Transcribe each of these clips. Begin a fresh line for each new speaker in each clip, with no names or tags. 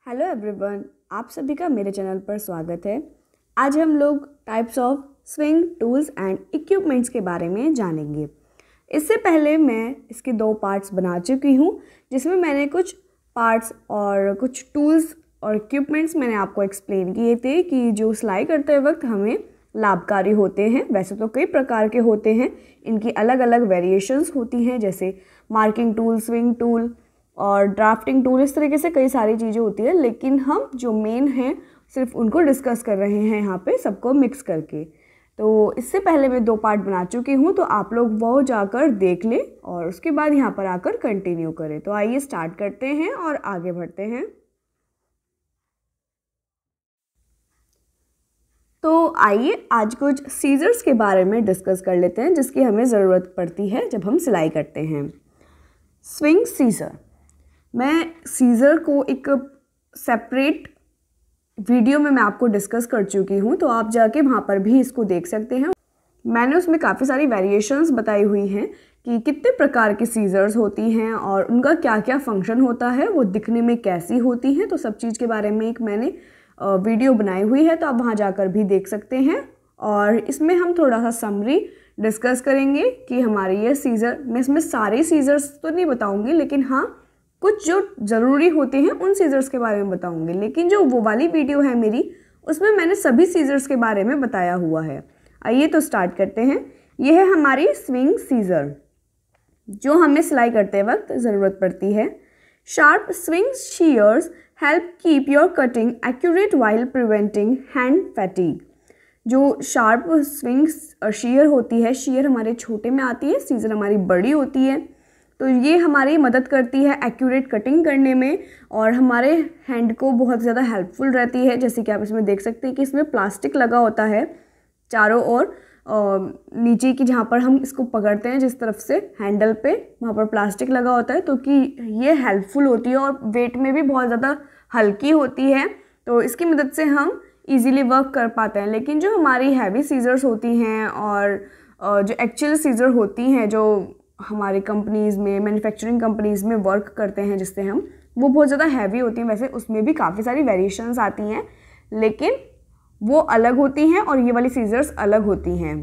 Hello everyone, आप सभी का मेरे चैनल पर स्वागत है। आज हम लोग types of swing tools and equipments के बारे में जानेंगे। इससे पहले मैं इसके 2 पार्ट्स बना चुकी हूँ, जिसमें मैंने कुछ पार्ट्स और कुछ टूल्स और इक्विपमेंट्स मैंने आपको एक्सप्लेन किए थे कि जो सिलाई करते वक्त हमें लाभकारी होते हैं। वैसे तो कई प्रकार के होते हैं, इनकी अलग अलग वेरिएशंस होती हैं, जैसे मार्किंग टूल, स्विंग टूल और ड्राफ्टिंग टूल। इस तरीके से कई सारी चीज़ें होती है, लेकिन हम जो मेन हैं सिर्फ उनको डिस्कस कर रहे हैं यहाँ पे, सबको मिक्स करके। तो इससे पहले मैं 2 पार्ट बना चुकी हूँ, तो आप लोग वो जाकर देख लें और उसके बाद यहाँ पर आकर कंटिन्यू करें। तो आइए स्टार्ट करते हैं और आगे बढ़ते हैं। तो आइए आज कुछ सीजर्स के बारे में डिस्कस कर लेते हैं, जिसकी हमें ज़रूरत पड़ती है जब हम सिलाई करते हैं। स्विंग सीजर, मैं सीज़र को एक सेपरेट वीडियो में मैं आपको डिस्कस कर चुकी हूँ, तो आप जाके वहाँ पर भी इसको देख सकते हैं। मैंने उसमें काफ़ी सारी वेरिएशंस बताई हुई हैं कि कितने प्रकार की सीज़र्स होती हैं और उनका क्या क्या फंक्शन होता है, वो दिखने में कैसी होती हैं। तो सब चीज़ के बारे में एक मैंने वीडियो बनाई हुई है, तो आप वहाँ जाकर भी देख सकते हैं। और इसमें हम थोड़ा सा समरी डिस्कस करेंगे कि हमारी ये सीज़र, मैं इसमें सारे सीज़र्स तो नहीं बताऊँगी, लेकिन हाँ कुछ जो ज़रूरी होते हैं उन सीज़र्स के बारे में बताऊंगी। लेकिन जो वो वाली वीडियो है मेरी, उसमें मैंने सभी सीज़र्स के बारे में बताया हुआ है। आइए तो स्टार्ट करते हैं। ये है हमारी स्विंग सीज़र, जो हमें सिलाई करते वक्त ज़रूरत पड़ती है। Sharp swing shears help keep your cutting accurate while preventing hand fatigue. जो शार्प स्विंग शीयर होती है, शीयर हमारे छोटे में आती है, सीज़र हमारी बड़ी होती है, तो ये हमारी मदद करती है एक्यूरेट कटिंग करने में और हमारे हैंड को बहुत ज़्यादा हेल्पफुल रहती है। जैसे कि आप इसमें देख सकते हैं कि इसमें प्लास्टिक लगा होता है चारों ओर, नीचे की जहाँ पर हम इसको पकड़ते हैं, जिस तरफ से हैंडल पे, वहाँ पर प्लास्टिक लगा होता है, तो कि ये हेल्पफुल होती है और वेट में भी बहुत ज़्यादा हल्की होती है। तो इसकी मदद से हम ईज़िली वर्क कर पाते हैं। लेकिन जो हमारी हैवी सीज़र्स होती हैं और जो एक्चुअल सीज़र होती हैं, जो हमारी कंपनीज़ में, मैन्युफैक्चरिंग कंपनीज़ में वर्क करते हैं जिससे हम, वो बहुत ज़्यादा हैवी होती हैं। वैसे उसमें भी काफ़ी सारी वेरिएशंस आती हैं, लेकिन वो अलग होती हैं और ये वाली सीजर्स अलग होती हैं।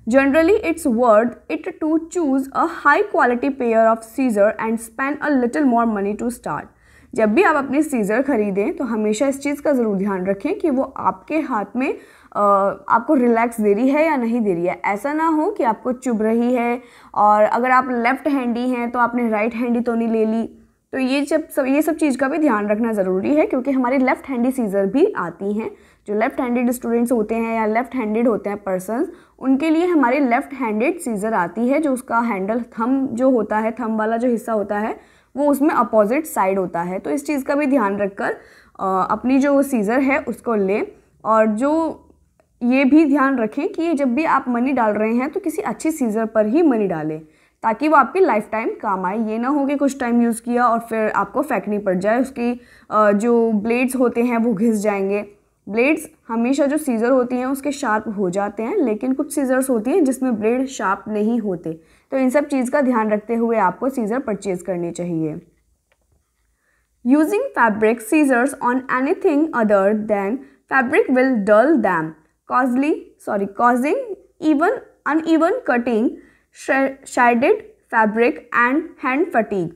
Generally it's worth it to choose a high quality pair of scissor and spend a little more money to start. जब भी आप अपनी सीज़र खरीदें तो हमेशा इस चीज़ का ज़रूर ध्यान रखें कि वो आपके हाथ में आपको रिलैक्स दे रही है या नहीं दे रही है। ऐसा ना हो कि आपको चुभ रही है और अगर आप लेफ़्ट हैंडी हैं तो आपने राइट हैंडी तो नहीं ले ली। तो ये सब चीज़ का भी ध्यान रखना ज़रूरी है, क्योंकि हमारी लेफ़्ट हैंडी सीज़र भी आती हैं। जो लेफ़्ट हैंडेड स्टूडेंट्स होते हैं या लेफ़्ट हैंडेड होते हैं पर्सन्स, उनके लिए हमारी लेफ़्ट हैंडेड सीज़र आती है, जो उसका हैंडल थंब जो होता है, थंब वाला जो हिस्सा होता है, वो उसमें अपोजिट साइड होता है। तो इस चीज़ का भी ध्यान रखकर अपनी जो सीज़र है उसको लें। और जो ये भी ध्यान रखें कि जब भी आप मनी डाल रहे हैं तो किसी अच्छी सीज़र पर ही मनी डालें, ताकि वो आपकी लाइफ टाइम काम आए। ये ना हो कि कुछ टाइम यूज़ किया और फिर आपको फेंकनी पड़ जाए, उसकी जो ब्लेड्स होते हैं वो घिस जाएंगे। ब्लेड्स हमेशा जो सीज़र होती हैं उसके शार्प हो जाते हैं, लेकिन कुछ सीज़र्स होती हैं जिसमें ब्लेड शार्प नहीं होते। तो इन सब चीज़ का ध्यान रखते हुए आपको सीज़र परचेज़ करनी चाहिए। Using fabric scissors on anything other than fabric will dull them, causing even uneven cutting, shaded fabric and hand fatigue।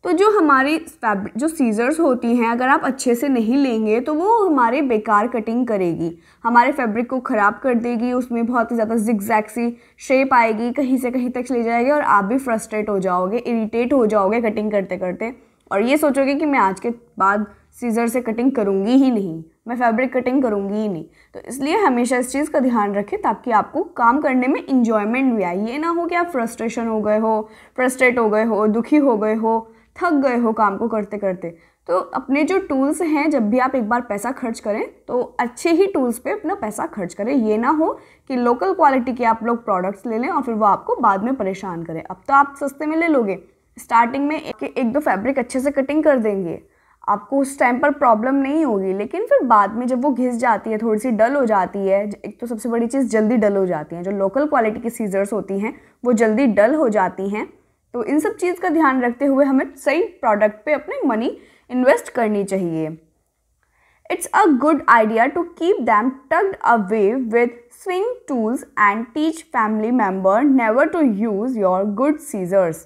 तो जो हमारी जो सीज़र्स होती हैं, अगर आप अच्छे से नहीं लेंगे तो वो हमारे बेकार कटिंग करेगी, हमारे फैब्रिक को ख़राब कर देगी। उसमें बहुत ही ज़्यादा जिगजैग सी शेप आएगी, कहीं से कहीं तक ले जाएगी और आप भी फ्रस्ट्रेट हो जाओगे, इरिटेट हो जाओगे कटिंग करते करते, और ये सोचोगे कि मैं आज के बाद सीज़र से कटिंग करूँगी ही नहीं, मैं फैब्रिक कटिंग करूँगी ही नहीं। तो इसलिए हमेशा इस चीज़ का ध्यान रखें ताकि आपको काम करने में इंजॉयमेंट भी आए। ये ना हो कि आप फ्रस्ट्रेट हो गए हो, दुखी हो गए हो, थक गए हो काम को करते करते। तो अपने जो टूल्स हैं, जब भी आप एक बार पैसा खर्च करें तो अच्छे ही टूल्स पे अपना पैसा खर्च करें। ये ना हो कि लोकल क्वालिटी के आप लोग प्रोडक्ट्स ले लें और फिर वो आपको बाद में परेशान करें। अब तो आप सस्ते में ले लोगे, स्टार्टिंग में एक दो फैब्रिक अच्छे से कटिंग कर देंगे, आपको उस टाइम पर प्रॉब्लम नहीं होगी, लेकिन फिर बाद में जब वो घिस जाती है, थोड़ी सी डल हो जाती है। एक तो सबसे बड़ी चीज़ जल्दी डल हो जाती हैं, जो लोकल क्वालिटी की सीज़र्स होती हैं वो जल्दी डल हो जाती हैं। तो इन सब चीज़ का ध्यान रखते हुए हमें सही प्रोडक्ट पे अपने मनी इन्वेस्ट करनी चाहिए। It's a good idea to keep them tucked away with swing tools and teach family member never to use your good scissors.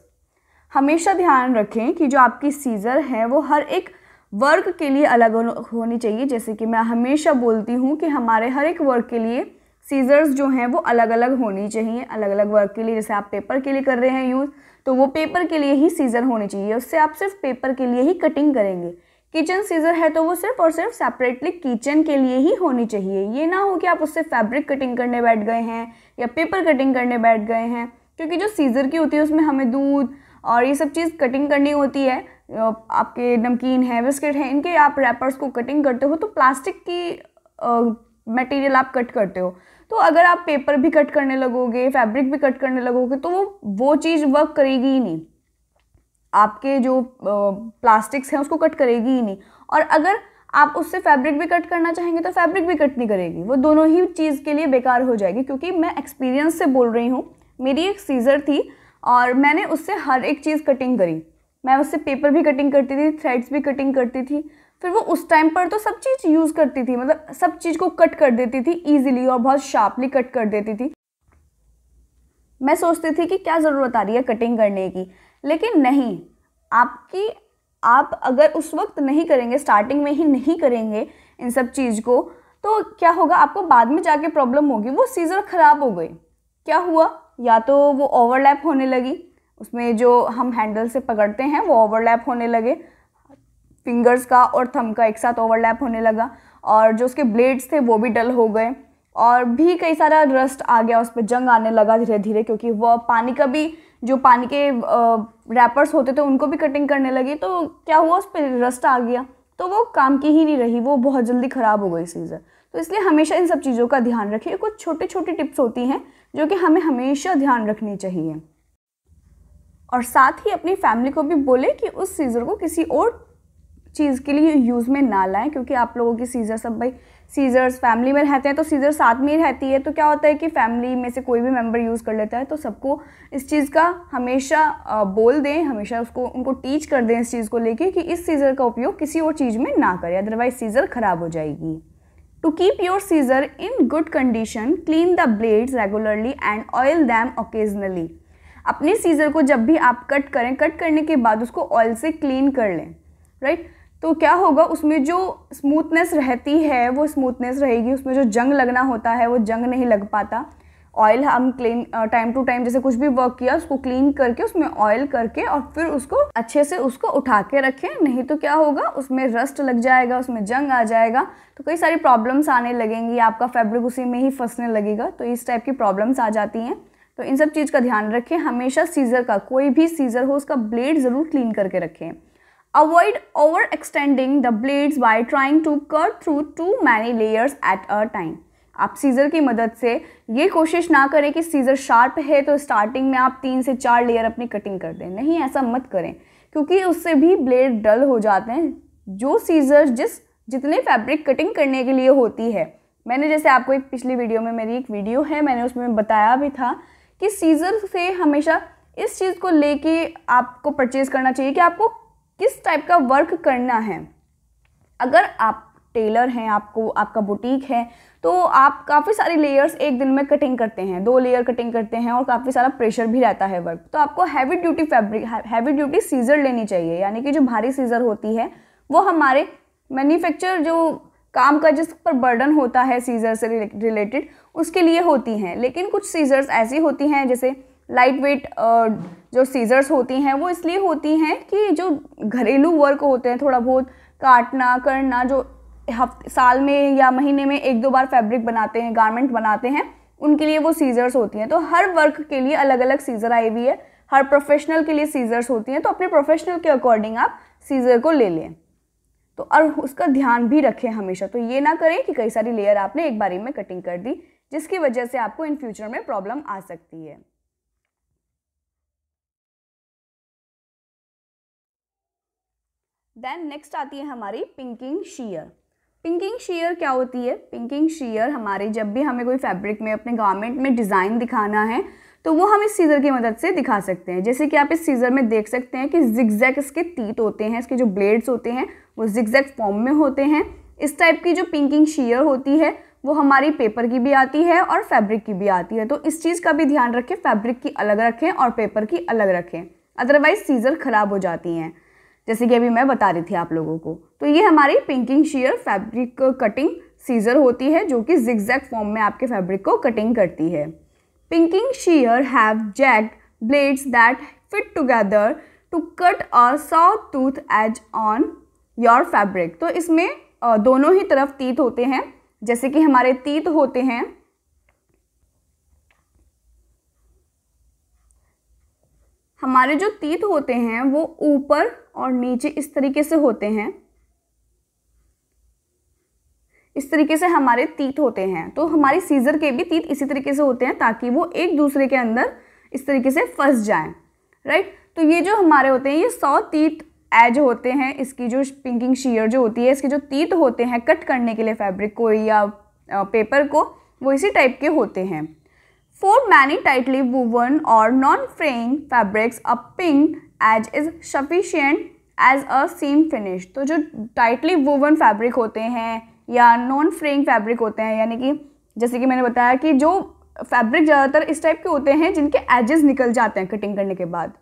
हमेशा ध्यान रखें कि जो आपकी सीज़र है वो हर एक वर्क के लिए अलग होनी चाहिए। जैसे कि मैं हमेशा बोलती हूँ कि हमारे हर एक वर्क के लिए सीज़र्स जो हैं वो अलग अलग होनी चाहिए, अलग अलग वर्क के लिए। जैसे आप पेपर के लिए कर रहे हैं यूज़, तो वो पेपर के लिए ही सीज़र होनी चाहिए, उससे आप सिर्फ पेपर के लिए ही कटिंग करेंगे। किचन सीज़र है तो वो सिर्फ और सिर्फ सेपरेटली किचन के लिए ही होनी चाहिए। ये ना हो कि आप उससे फैब्रिक कटिंग करने बैठ गए हैं या पेपर कटिंग करने बैठ गए हैं, क्योंकि जो सीज़र की होती है उसमें हमें दूध और ये सब चीज़ कटिंग करनी होती है। आपके नमकीन है, बिस्किट है, इनके आप रैपर्स को कटिंग करते हो तो प्लास्टिक की मटेरियल आप कट करते हो। तो अगर आप पेपर भी कट करने लगोगे, फैब्रिक भी कट करने लगोगे, तो वो चीज़ वर्क करेगी ही नहीं, आपके जो प्लास्टिक्स हैं उसको कट करेगी ही नहीं। और अगर आप उससे फैब्रिक भी कट करना चाहेंगे तो फैब्रिक भी कट नहीं करेगी, वो दोनों ही चीज़ के लिए बेकार हो जाएगी। क्योंकि मैं एक्सपीरियंस से बोल रही हूँ, मेरी एक सीज़र थी और मैंने उससे हर एक चीज़ कटिंग करी। मैं उससे पेपर भी कटिंग करती थी, थ्रेड्स भी कटिंग करती थी। फिर वो उस टाइम पर तो सब चीज़ यूज़ करती थी, मतलब सब चीज़ को कट कर देती थी ईजिली और बहुत शार्पली कट कर देती थी। मैं सोचती थी कि क्या ज़रूरत आ रही है कटिंग करने की, लेकिन नहीं, आप अगर उस वक्त नहीं करेंगे, स्टार्टिंग में ही नहीं करेंगे इन सब चीज़ को, तो क्या होगा, आपको बाद में जाके प्रॉब्लम होगी। वो सीज़र ख़राब हो गई, क्या हुआ, या तो वो ओवरलैप होने लगी, उसमें जो हम हैंडल से पकड़ते हैं वो ओवरलैप होने लगे, फिंगर्स का और थंब का एक साथ ओवरलैप होने लगा, और जो उसके ब्लेड्स थे वो भी डल हो गए, और भी कई सारा रस्ट आ गया, उस पर जंग आने लगा धीरे धीरे, क्योंकि वो पानी का भी, जो पानी के रैपर्स होते थे उनको भी कटिंग करने लगी, तो क्या हुआ, उस पर रस्ट आ गया, तो वो काम की ही नहीं रही, वो बहुत जल्दी ख़राब हो गई सीज़र। तो इसलिए हमेशा इन सब चीज़ों का ध्यान रखिए। कुछ छोटी छोटी टिप्स होती हैं जो कि हमें हमेशा ध्यान रखनी चाहिए, और साथ ही अपनी फैमिली को भी बोले कि उस सीज़र को किसी और चीज़ के लिए यूज़ में ना लाएं, क्योंकि आप लोगों की सीज़र, सब भाई सीज़र्स फैमिली में रहते हैं तो सीज़र साथ में ही रहती है, तो क्या होता है कि फैमिली में से कोई भी मेंबर यूज़ कर लेता है, तो सबको इस चीज़ का हमेशा बोल दें, हमेशा उनको टीच कर दें इस चीज़ को लेके कि इस सीज़र का उपयोग किसी और चीज़ में ना करें, अदरवाइज सीज़र ख़राब हो जाएगी। To keep your scissor in good condition, clean the blades regularly and oil them occasionally. अपनी सीज़र को जब भी आप कट करें, कट करने के बाद उसको ऑयल से क्लीन कर लें, राइट। तो क्या होगा, उसमें जो स्मूथनेस रहती है वो स्मूथनेस रहेगी, उसमें जो जंग लगना होता है वो जंग नहीं लग पाता। ऑयल हम क्लीन टाइम टू टाइम, जैसे कुछ भी वर्क किया उसको क्लीन करके उसमें ऑयल करके और फिर उसको अच्छे से उसको उठा के रखें, नहीं तो क्या होगा, उसमें रस्ट लग जाएगा, उसमें जंग आ जाएगा, तो कई सारी प्रॉब्लम्स आने लगेंगी, आपका फैब्रिक उसी में ही फंसने लगेगा, तो इस टाइप की प्रॉब्लम्स आ जाती हैं। तो इन सब चीज़ का ध्यान रखें, हमेशा सीज़र का, कोई भी सीज़र हो उसका ब्लेड ज़रूर क्लीन करके रखें। Avoid overextending the blades by trying to cut through too many layers at a time. आप सीज़र की मदद से ये कोशिश ना करें कि सीज़र शार्प है तो स्टार्टिंग में आप 3 से 4 लेयर अपनी कटिंग कर दें, नहीं, ऐसा मत करें, क्योंकि उससे भी ब्लेड डल हो जाते हैं। जो सीज़र जितने फैब्रिक कटिंग करने के लिए होती है, मैंने जैसे आपको एक पिछली वीडियो में, मेरी एक वीडियो है, मैंने उसमें बताया भी था कि सीज़र से हमेशा इस चीज़ को लेके आपको परचेज़ करना चाहिए कि आपको किस टाइप का वर्क करना है। अगर आप टेलर हैं, आपका बुटीक है, तो आप काफ़ी सारी लेयर्स एक दिन में कटिंग करते हैं, 2 लेयर कटिंग करते हैं और काफ़ी सारा प्रेशर भी रहता है वर्क, तो आपको हैवी ड्यूटी सीज़र लेनी चाहिए, यानी कि जो भारी सीज़र होती है वो हमारे मैन्युफैक्चर जो काम का जिस पर बर्डन होता है सीज़र से रिलेटेड उसके लिए होती हैं। लेकिन कुछ सीज़र्स ऐसी होती हैं, जैसे लाइट वेट जो सीज़र्स होती हैं वो इसलिए होती हैं कि जो घरेलू वर्क होते हैं, थोड़ा बहुत काटना करना, जो साल में या महीने में 1-2 बार फैब्रिक बनाते हैं, गारमेंट बनाते हैं, उनके लिए वो सीज़र्स होती हैं। तो हर वर्क के लिए अलग अलग सीज़र आई हुई है, हर प्रोफेशनल के लिए सीज़र्स होती हैं, तो अपने प्रोफेशनल के अकॉर्डिंग आप सीज़र को ले लें, तो और उसका ध्यान भी रखें हमेशा। तो ये ना करें कि कई सारी लेयर आपने एक बारी में कटिंग कर दी, जिसकी वजह से आपको इन फ्यूचर में प्रॉब्लम आ सकती है। देन नेक्स्ट आती है हमारी पिंकिंग शीयर। पिंकिंग शीयर क्या होती है? पिंकिंग शीयर हमारे, जब भी हमें कोई फैब्रिक में, अपने गारमेंट में डिज़ाइन दिखाना है, तो वो हम इस सीज़र की मदद से दिखा सकते हैं। जैसे कि आप इस सीज़र में देख सकते हैं कि जिगजैग इसके तीत होते हैं, इसके जो ब्लेड्स होते हैं वो जिगजैग फॉर्म में होते हैं। इस टाइप की जो पिंकिंग शीयर होती है वो हमारी पेपर की भी आती है और फैब्रिक की भी आती है। तो इस चीज़ का भी ध्यान रखें, फैब्रिक की अलग रखें और पेपर की अलग रखें, अदरवाइज सीज़र ख़राब हो जाती हैं, जैसे कि अभी मैं बता रही थी आप लोगों को। तो ये हमारी पिंकिंग शीयर फैब्रिक कटिंग सीज़र होती है जो कि जिगजैग फॉर्म में आपके फैब्रिक को कटिंग करती है। Pinking shear have jagged blades that fit together to cut a saw tooth edge on your fabric. तो इसमें दोनों ही तरफ तीत होते हैं, जैसे कि हमारे तीत होते हैं, हमारे जो तीत होते हैं वो ऊपर और नीचे इस तरीके से होते हैं, इस तरीके से हमारे तीत होते हैं। तो हमारी सीज़र के भी तीत इसी तरीके से होते हैं ताकि वो एक दूसरे के अंदर इस तरीके से फंस जाएं, राइट। तो ये जो हमारे होते हैं ये 100 तीत एज होते हैं। इसकी जो पिंकिंग शीयर जो होती है, इसके जो तीत होते हैं कट करने के लिए फैब्रिक को या पेपर को, वो इसी टाइप के होते हैं। For many tightly woven or non-fraying fabrics, a pink edge is sufficient as a seam finish। तो जो टाइटली वोवन फैब्रिक होते हैं या नॉन फ्रेइंग फैब्रिक होते हैं, यानी कि जैसे कि मैंने बताया कि जो फैब्रिक ज़्यादातर इस टाइप के होते हैं जिनके एजेस निकल जाते हैं कटिंग करने के बाद,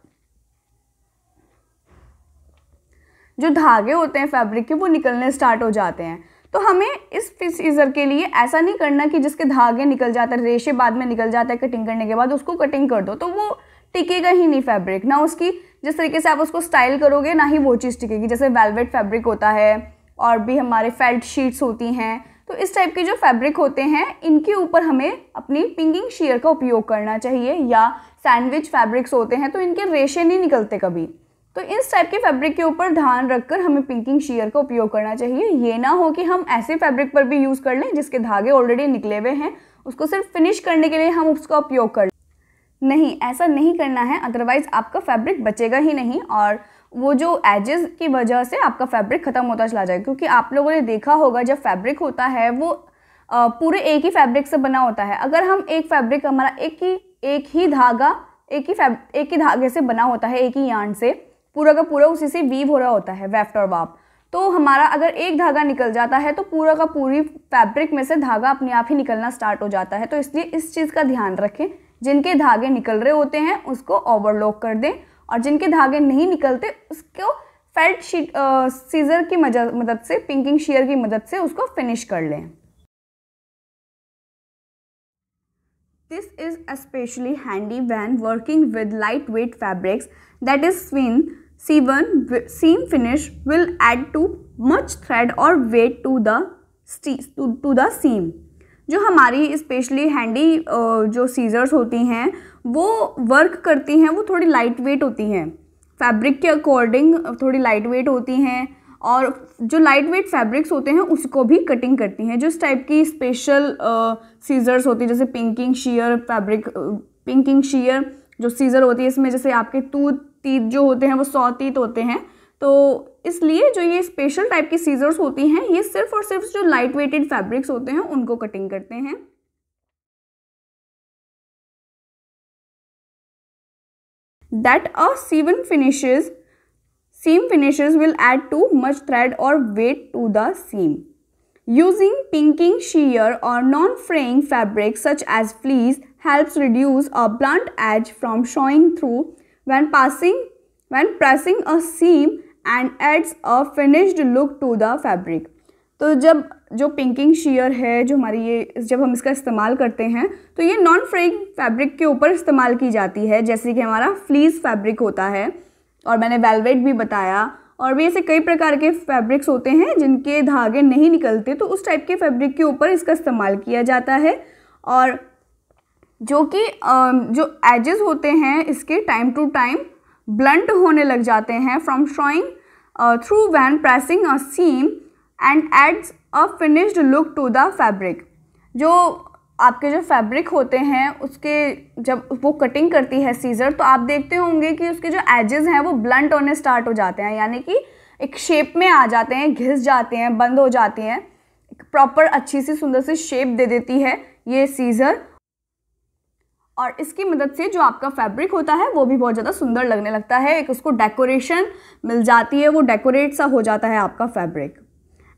जो धागे होते हैं फैब्रिक के वो निकलने स्टार्ट हो जाते हैं। तो हमें इस सीज़र के लिए ऐसा नहीं करना कि जिसके धागे निकल जाते हैं, रेशे बाद में निकल जाता है कटिंग करने के बाद, उसको कटिंग कर दो तो वो टिकेगा ही नहीं फैब्रिक, ना उसकी जिस तरीके से आप उसको स्टाइल करोगे ना ही वो चीज़ टिकेगी। जैसे वेलवेट फैब्रिक होता है और भी हमारे फेल्ट शीट्स होती हैं, तो इस टाइप के जो फैब्रिक होते हैं इनके ऊपर हमें अपनी पिंकिंग शीयर का उपयोग करना चाहिए। या सैंडविच फैब्रिक्स होते हैं तो इनके रेशे नहीं निकलते कभी, तो इस टाइप के फैब्रिक के ऊपर ध्यान रखकर हमें पिंकिंग शीयर का उपयोग करना चाहिए। ये ना हो कि हम ऐसे फैब्रिक पर भी यूज़ कर लें जिसके धागे ऑलरेडी निकले हुए हैं, उसको सिर्फ फिनिश करने के लिए हम उसका उपयोग कर लें। नहीं, ऐसा नहीं करना है, अदरवाइज आपका फैब्रिक बचेगा ही नहीं और वो जो एजेस की वजह से आपका फैब्रिक ख़त्म होता चला जाएगा। क्योंकि आप लोगों ने देखा होगा जब फैब्रिक होता है वो पूरे एक ही फैब्रिक से बना होता है। अगर हम एक फैब्रिक हमारा एक ही धागा एक ही धागे से बना होता है, एक ही यार्न से, पूरा का पूरा उसी से वीव हो रहा होता है, वेफ्ट और वाप, तो हमारा अगर एक धागा निकल जाता है तो पूरा का पूरी फैब्रिक में से धागा अपने आप ही निकलना स्टार्ट हो जाता है। तो इसलिए इस चीज़ का ध्यान रखें, जिनके धागे निकल रहे होते हैं उसको ओवरलॉक कर दें और जिनके धागे नहीं निकलते उसको फेल्ट शीट सीज़र की मदद से, पिंकिंग शीयर की मदद से उसको फिनिश कर लें। This is especially handy when working with lightweight fabrics, that is seam finish will add too much thread or weight to the seam। जो हमारी स्पेशली हैंडी जो सीजर्स होती हैं वो वर्क करती हैं, वो थोड़ी लाइट वेट होती हैं, फैब्रिक के अकॉर्डिंग थोड़ी लाइट वेट होती हैं और जो लाइट वेट फैब्रिक्स होते हैं उसको भी कटिंग करती हैं। जो इस टाइप की स्पेशल सीजर्स होती है, जैसे पिंकिंग शीयर फैब्रिक, पिंकिंग शीयर जो सीज़र होती है इसमें जैसे आपके तीत जो होते हैं वो 100 तीत होते हैं, तो इसलिए जो ये स्पेशल टाइप की सीजर्स होती हैं ये सिर्फ और सिर्फ जो लाइट वेटेड फैब्रिक्स होते हैं उनको कटिंग करते हैं। That a seam finishes will add too much thread or weight to the seam. Using pinking shear or non-fraying fabric such as fleece helps reduce a blunt edge from showing through when pressing a seam and adds a finished look to the fabric। तो जब जो पिंकिंग shear है जो हमारी ये जब हम इसका इस्तेमाल करते हैं तो ये नॉन फ्रेइंग फैब्रिक के ऊपर इस्तेमाल की जाती है, जैसे कि हमारा फ्लीस फैब्रिक होता है और मैंने वेलवेट भी बताया, और भी ऐसे कई प्रकार के फैब्रिक्स होते हैं जिनके धागे नहीं निकलते, तो उस टाइप के फैब्रिक के ऊपर इसका इस्तेमाल किया जाता है। और जो कि जो एजेस होते हैं इसके टाइम टू टाइम ब्लंट होने लग जाते हैं from showing through when pressing a seam and adds a finished look to the fabric. जो आपके जो फैब्रिक होते हैं उसके जब वो कटिंग करती है सीज़र, तो आप देखते होंगे कि उसके जो एजेस हैं वो ब्लंट होने स्टार्ट हो जाते हैं, यानी कि एक शेप में आ जाते हैं, घिस जाते हैं, बंद हो जाते हैं, एक प्रॉपर अच्छी सी सुंदर सी शेप दे देती है ये सीज़र। और इसकी मदद से जो आपका फैब्रिक होता है वो भी बहुत ज़्यादा सुंदर लगने लगता है, एक उसको डेकोरेशन मिल जाती है, वो डेकोरेट सा हो जाता है आपका fabric.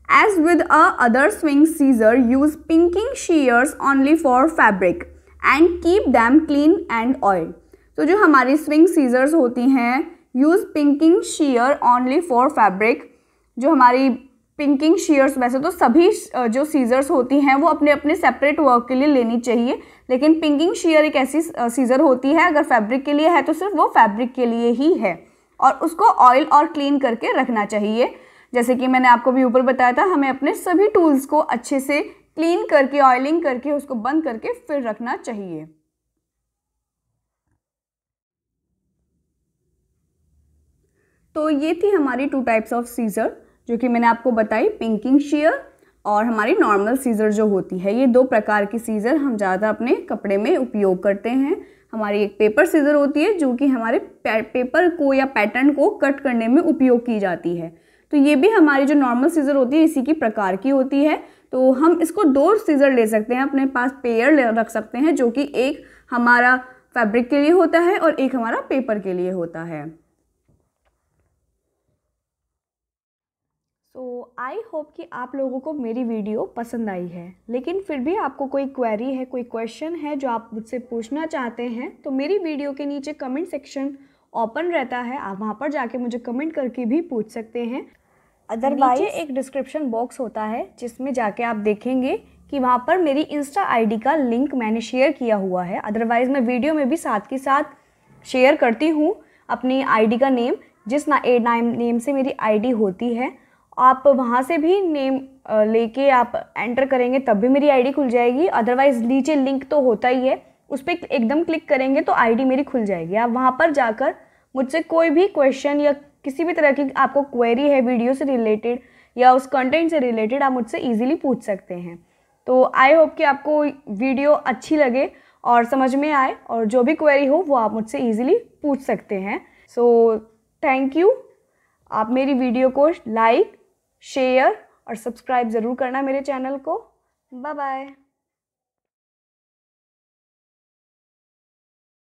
As with other swing scissor, use pinking shears only for fabric and keep them clean and oil. तो जो हमारी swing scissors होती हैं, use pinking shear only for fabric। जो हमारी पिंकिंग shears, वैसे तो सभी जो सीजर्स होती हैं वो अपने अपने सेपरेट वर्क के लिए लेनी चाहिए, लेकिन पिंकिंग shear एक ऐसी सीजर होती है अगर फैब्रिक के लिए है तो सिर्फ वो फैब्रिक के लिए ही है, और उसको ऑयल और क्लीन करके रखना चाहिए। जैसे कि मैंने आपको भी ऊपर बताया था, हमें अपने सभी टूल्स को अच्छे से क्लीन करके, ऑयलिंग करके, उसको बंद करके फिर रखना चाहिए। तो ये थी हमारी 2 टाइप्स ऑफ सीजर जो कि मैंने आपको बताई, पिंकिंग shear और हमारी नॉर्मल सीजर जो होती है। ये 2 प्रकार की सीजर हम ज़्यादा अपने कपड़े में उपयोग करते हैं। हमारी एक पेपर सीजर होती है जो कि हमारे पेपर को या पैटर्न को कट करने में उपयोग की जाती है। तो ये भी हमारी जो नॉर्मल सीजर होती है इसी की प्रकार की होती है। तो हम इसको 2 सीजर ले सकते हैं, अपने पास पेयर रख सकते हैं, जो कि एक हमारा फैब्रिक के लिए होता है और एक हमारा पेपर के लिए होता है। सो आई होप कि आप लोगों को मेरी वीडियो पसंद आई है, लेकिन फिर भी आपको कोई क्वेरी है, कोई क्वेश्चन है जो आप मुझसे पूछना चाहते हैं, तो मेरी वीडियो के नीचे कमेंट सेक्शन ओपन रहता है, आप वहाँ पर जाके मुझे कमेंट करके भी पूछ सकते हैं। अदरवाइज नीचे एक डिस्क्रिप्शन बॉक्स होता है जिसमें जाके आप देखेंगे कि वहाँ पर मेरी इंस्टा आईडी का लिंक मैंने शेयर किया हुआ है। अदरवाइज़ मैं वीडियो में भी साथ के साथ शेयर करती हूँ अपनी आईडी का नेम, जिस नेम से मेरी आईडी होती है। आप वहाँ से भी नेम लेके आप एंटर करेंगे तब भी मेरी आईडी खुल जाएगी। अदरवाइज़ नीचे लिंक तो होता ही है, उस पर एकदम क्लिक करेंगे तो आईडी मेरी खुल जाएगी। आप वहाँ पर जाकर मुझसे कोई भी क्वेश्चन या किसी भी तरह की आपको क्वेरी है वीडियो से रिलेटेड या उस कंटेंट से रिलेटेड, आप मुझसे इजीली पूछ सकते हैं। तो आई होप कि आपको वीडियो अच्छी लगे और समझ में आए, और जो भी क्वेरी हो वो आप मुझसे इजीली पूछ सकते हैं। So thank you. आप मेरी वीडियो को लाइक, शेयर और सब्सक्राइब ज़रूर करना मेरे चैनल को। Bye bye.